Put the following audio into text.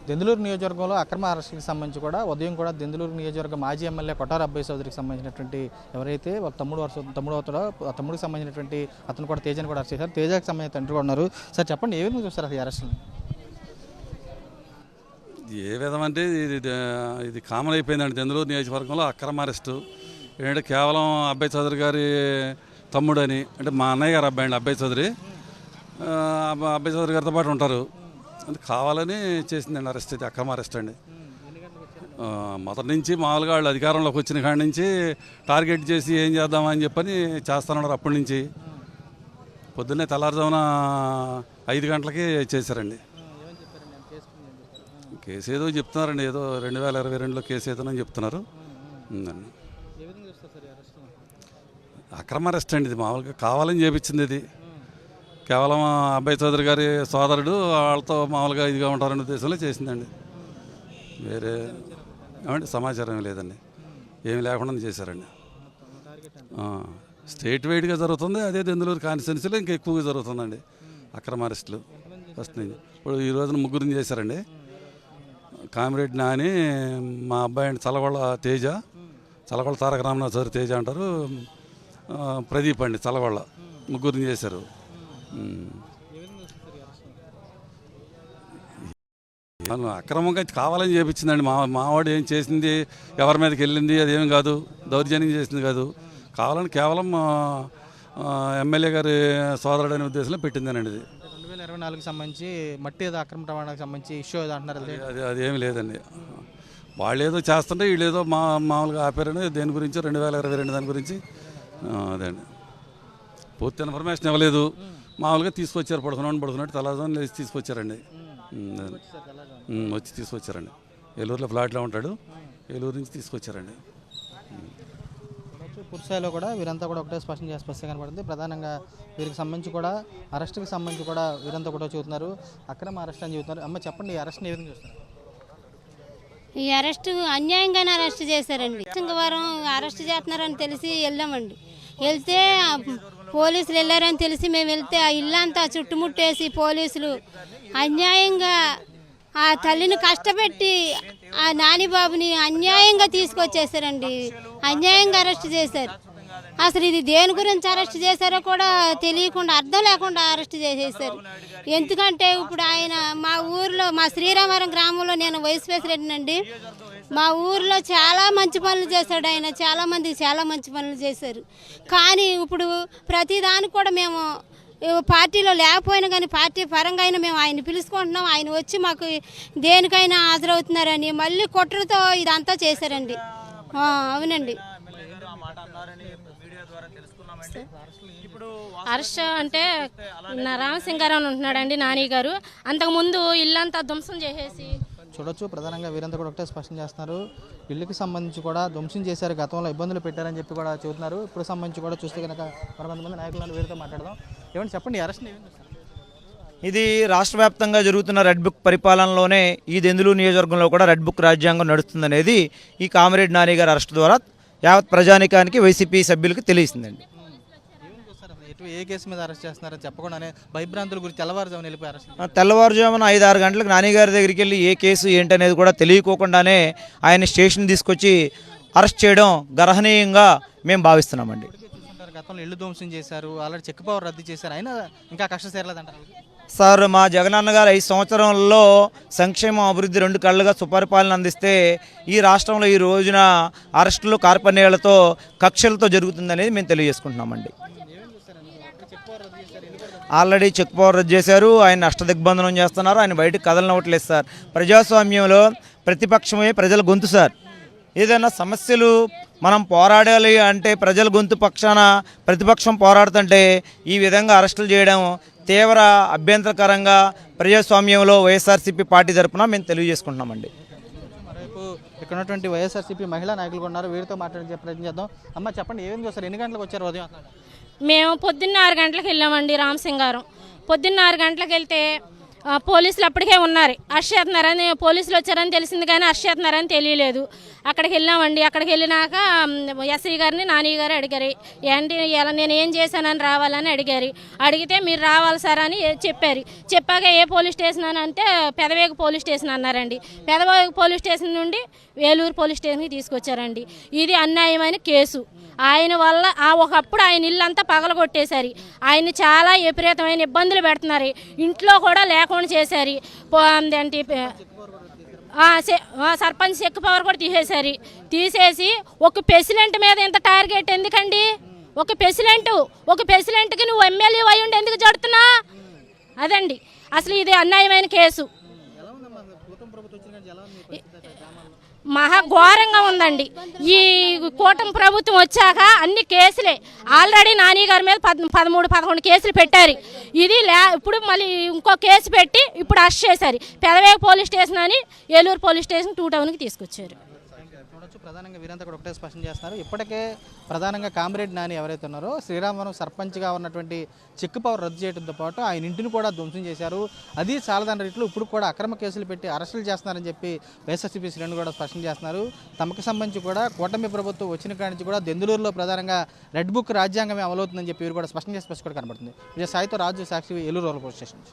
దెందులూరు నియోజకవర్గంలో అక్రమ అరెస్టుకి సంబంధించి కూడా ఉదయం కూడా దెందులూరు నియోజకవర్గ మాజీ ఎమ్మెల్యే కొట్టార అబ్బాయి చౌదరికి సంబంధించినటువంటి ఎవరైతే వాళ్ళ తమ్ముడు అవుతాడో ఆ తమ్ముడికి సంబంధించినటువంటి అతను కూడా తేజని కూడా అరెస్ట్ చేశారు. తేజకి సంబంధించిన తండ్రి కూడా ఉన్నారు. సార్ చెప్పండి, ఏ విధంగా చూస్తారు అసలు ఈ అరెస్టుని? ఏ విధమంటే ఇది కామన్ అయిపోయిందండి దెందులూరు నియోజకవర్గంలో అక్రమ అరెస్టు. ఏంటంటే కేవలం అబ్బాయి చౌదరి గారి తమ్ముడని, అంటే మా అన్నయ్య గారు అబ్బాయి అండి అబ్బాయి చౌదరి. అబ్బాయి చౌదరి గారితో పాటు ఉంటారు, అది కావాలని చేసిందండి అరెస్ట్. ఇది అక్రమ అరెస్ట్ అండి. మొదటి నుంచి మామూలుగా వాళ్ళు అధికారంలోకి వచ్చిన కాడి నుంచి టార్గెట్ చేసి ఏం చేద్దామని చెప్పని చేస్తున్నారు. అప్పటి నుంచి పొద్దున్నే తెల్లారుజామున 5 గంటలకి చేశారండి. కేసు ఏదో చెప్తున్నారండి, ఏదో 2022లో కేసు ఏదో అని చెప్తున్నారు. అక్రమ అరెస్ట్ అండి ఇది, మామూలుగా కావాలని చేపించింది. ఇది కేవలం అబ్బాయి చౌదరి గారి సోదరుడు వాళ్ళతో మామూలుగా ఇదిగా ఉంటారనే ఉద్దేశంలో చేసిందండి. వేరే ఏమంటే సమాచారం లేదండి, ఏమి లేకుండా చేశారండి. స్టేట్ వైడ్గా జరుగుతుంది, అదే దెందులూరు కాన్స్టిట్యున్సీలో ఇంకా ఎక్కువగా జరుగుతుందండి అక్రమ అరెస్టులు ఫస్ట్ నుంచి. ఇప్పుడు ఈ రోజున 3 చేశారండి. కామిరెడ్డి నాని, మా అబ్బాయి అండి చలగొళ్ళ తేజ, చలగొళ్ళ తారక రామనాథ్ చౌదరి తేజ అంటారు, ప్రదీప్ అండి చలగొళ్ళ, 3 చేశారు. అక్రమంగా కావాలని చేపించిందండి. మావాడు ఏం చేసింది, ఎవరి మీదకి వెళ్ళింది అదేం కాదు, దౌర్జన్యం చేసింది కాదు, కావాలని కేవలం ఎమ్మెల్యే గారి సోదరుడు అనే ఉద్దేశంలో పెట్టిందేనండి. ఇది 2024కి సంబంధించి మట్టి ఏదో అక్రమ రవాణాకి సంబంధించి ఇష్యూ ఏదో అంటున్నారు. అదేమి లేదండి. వాళ్ళు ఏదో చేస్తుంటే వీళ్ళు ఏదో మామూలుగా ఆపారని దేని గురించి 2022 దాని గురించి అదే అండి. పూర్తి ఇన్ఫర్మేషన్ ఇవ్వలేదు, మామూలుగా తీసుకొచ్చారు. పడుకున్నట్టు తెల్లవారుజామున లేచి తీసుకొచ్చారండి. వచ్చి తీసుకొచ్చారండి. ఏలూరులో ఫ్లాట్లో ఉంటాడు, ఏలూరు నుంచి తీసుకొచ్చారండి. పూర్తిస్థాయిలో కూడా వీరంతా కూడా ఒకటే స్పష్టంగా కనబడుతుంది. ప్రధానంగా వీరికి సంబంధించి కూడా అరెస్ట్కి సంబంధించి కూడా వీరంతా కూడా చూస్తున్నారు అక్రమ అరెస్ట్ అని చెబుతున్నారు. అమ్మ చెప్పండి, ఈ అరెస్ట్ని ఏ విధంగా చూస్తున్నారు? ఈ అరెస్టు అన్యాయంగానే అరెస్ట్ చేశారండి. శుక్రవారం అరెస్ట్ చేస్తున్నారని తెలిసి వెళ్ళామండి. వెళ్తే పోలీసులు వెళ్ళారని తెలిసి మేము వెళ్తే ఆ ఇల్లంతా చుట్టుముట్టేసి పోలీసులు అన్యాయంగా ఆ తల్లిని కష్టపెట్టి ఆ నానిబాబుని అన్యాయంగా తీసుకొచ్చేసారండి. అన్యాయంగా అరెస్ట్ చేశారు. అసలు ఇది దేని గురించి అరెస్ట్ చేశారో కూడా తెలియకుండా, అర్థం లేకుండా అరెస్ట్ చేసేసారు. ఎందుకంటే ఇప్పుడు ఆయన మా ఊర్లో, మా శ్రీరామవరం గ్రామంలో నేను వైస్ ప్రెసిడెంట్ అండి. మా ఊర్లో చాలా మంచి పనులు చేశాడు ఆయన, చాలామందికి చాలా మంచి పనులు చేశారు. కానీ ఇప్పుడు ప్రతిదానికి కూడా మేము పార్టీలో లేకపోయినా కానీ పార్టీ పరంగా అయినా మేము ఆయన పిలుచుకుంటున్నాం. ఆయన వచ్చి మాకు దేనికైనా హాజరవుతున్నారని మళ్ళీ కుట్రతో ఇదంతా చేశారండి. అవునండి. అరెస్ట్ అంటే రామసింగారావు ఉంటున్నాడండి నాని గారు. అంతకుముందు ఇల్లంతా ధ్వంసం చేసేసి చూడొచ్చు. ప్రధానంగా వీరంతా కూడా ఒకటే స్పష్టం చేస్తున్నారు, ఇళ్ళకి సంబంధించి కూడా ధ్వంసం చేశారు, గతంలో ఇబ్బందులు పెట్టారని చెప్పి కూడా చెబుతున్నారు. ఇప్పుడు సంబంధించి కూడా చూస్తే కనుక మరికొంతమంది నాయకులను వీరితో మాట్లాడదాం. ఏమంటే చెప్పండి, అరెస్ట్ ఇది రాష్ట్ర వ్యాప్తంగా జరుగుతున్న రెడ్ బుక్ పరిపాలనలోనే ఈ దెందులూరు నియోజకవర్గంలో కూడా రెడ్ బుక్ రాజ్యాంగం నడుస్తుందనేది ఈ కామిరెడ్డి నాని గారి అరెస్ట్ ద్వారా యావత్ ప్రజానికానికి వైసీపీ సభ్యులకి తెలిసిందండి. ఏ కేసు మీద అరెస్ట్ చేస్తున్నారని చెప్పకుండానే భయభ్రాంతుల గురించి తెల్లవారుజామున వెళ్ళిపోయి అరెస్ట్. తెల్లవారుజామున 5-6 గంటలకు నానిగారి దగ్గరికి వెళ్ళి ఏ కేసు ఏంటనేది కూడా తెలియకోకుండానే ఆయన స్టేషన్ తీసుకొచ్చి అరెస్ట్ చేయడం గర్హనీయంగా మేము భావిస్తున్నామండి. గతంలో ఇల్లు ధ్వంసం చేశారు, ఆల్రెడీ చెక్ పవర్ రద్దు చేశారు, అయినా ఇంకా కష్టం చేరలేదంటారు. సార్, మా జగనన్న గారు 5 సంవత్సరంలో సంక్షేమ అభివృద్ధి 2 కళ్ళుగా సుపరిపాలన అందిస్తే ఈ రాష్ట్రంలో ఈ రోజున అరెస్టులు కార్పణ్యాలతో కక్షలతో జరుగుతుందనేది మేము తెలియజేసుకుంటున్నామండి. ఆల్రెడీ చెక్ పవర్ రద్దు చేశారు, ఆయన అష్టదిగ్బంధనం చేస్తున్నారు, ఆయన బయటకు కదలనవట్లేదు సార్. ప్రజాస్వామ్యంలో ప్రతిపక్షమే ప్రజల గొంతు సార్. ఏదైనా సమస్యలు మనం పోరాడాలి అంటే ప్రజల గొంతు పక్షాన ప్రతిపక్షం పోరాడుతుంటే ఈ విధంగా అరెస్టులు చేయడం తీవ్ర అభ్యంతరకరంగా ప్రజాస్వామ్యంలో వైఎస్ఆర్సీపీ పార్టీ తరఫున మేము తెలియజేసుకుంటున్నామండి. మరోవైపు ఇక్కడ ఉన్నటువంటి వైఎస్ఆర్సీపీ మహిళా నాయకులు ఉన్నారు, వీరితో మాట్లాడే ప్రయత్నం చేద్దాం. అమ్మ చెప్పండి, ఏమేమి చూస్తారు, ఎన్ని గంటలకు వచ్చారు ఉదయం? మేము పొద్దున్న 6 గంటలకు వెళ్ళామండి రామసింగారం. పొద్దున్న 6 గంటలకు వెళ్తే పోలీసులు అప్పటికే ఉన్నారు. అరెస్ట్ చేస్తున్నారని పోలీసులు వచ్చారని తెలిసింది కానీ అరెస్ట్ చేస్తున్నారని తెలియలేదు. అక్కడికి వెళ్ళామండి. అక్కడికి వెళ్ళినాక ఎస్ఐ గారిని నాని గారు అడిగారు, ఏంటి ఇలా నేను ఏం చేశానని రావాలని అడిగారు. అడిగితే మీరు రావాలి సార్ అని చెప్పారు. చెప్పాక ఏ పోలీస్ స్టేషన్ అని అంటే పెదవేగు పోలీస్ స్టేషన్ అన్నారండి. పెదవేగు పోలీస్ స్టేషన్ నుండి వేలూరు పోలీస్ స్టేషన్కి తీసుకొచ్చారండి. ఇది అన్యాయమైన కేసు. ఆయన వల్ల ఒకప్పుడు ఆయన ఇల్లంతా పగలగొట్టేశారు. ఆయన చాలా విపరీతమైన ఇబ్బందులు పెడుతున్నారు. ఇంట్లో కూడా లేకుండా చేశారు. ఏంటి సర్పంచ్ చెక్ పవర్ కూడా తీసేసి ఒక ప్రెసిడెంట్ మీద ఇంత టార్గెట్ ఎందుకండి? ఒక ప్రెసిడెంట్కి నువ్వు ఎమ్మెల్యే అయి ఉండి ఎందుకు జడుతున్నా? అదండి అసలు ఇది అన్యాయమైన కేసు. మహా ఘోరంగా ఉందండి. ఈ కూటమి ప్రభుత్వం వచ్చాక అన్ని కేసులే. ఆల్రెడీ నాని గారి మీద 13-11 కేసులు పెట్టారు. ఇది ఇప్పుడు మళ్ళీ ఇంకో కేసు పెట్టి ఇప్పుడు అరెస్ట్ చేశారు. పెదవేగ పోలీస్ స్టేషన్ అని ఏలూరు పోలీస్ స్టేషన్ 2 టౌన్కి తీసుకొచ్చారు. చూడొచ్చు, ప్రధానంగా వీరంతా కూడా ఒకటే స్పష్టం చేస్తున్నారు. ఇప్పటికే ప్రధానంగా కామిరెడ్డి నాని ఎవరైతే ఉన్నారో శ్రీరామవరం సర్పంచ్గా ఉన్నటువంటి చెక్ పవర్ రద్దు చేయడంతో పాటు ఆయన ఇంటిని కూడా ధ్వంసం చేశారు. అది చాలాదాని రీతిలో ఇప్పుడు కూడా అక్రమ కేసులు పెట్టి అరెస్టులు చేస్తున్నారని చెప్పి వైఎస్ఆర్సీపీ శ్రేణులు కూడా స్పష్టం చేస్తున్నారు. తమకు సంబంధించి కూడా కూటమి ప్రభుత్వం వచ్చిన కాడి నుంచి కూడా దెందులూరులో ప్రధానంగా రెడ్ బుక్ రాజ్యాంగమే అమలవుతుందని చెప్పి వీరు కూడా స్పష్టం చేసి కూడా కనబడుతుంది. విజయ సాయితో రాజు, సాక్షి, ఏలూరు పోలీస్ స్టేషన్.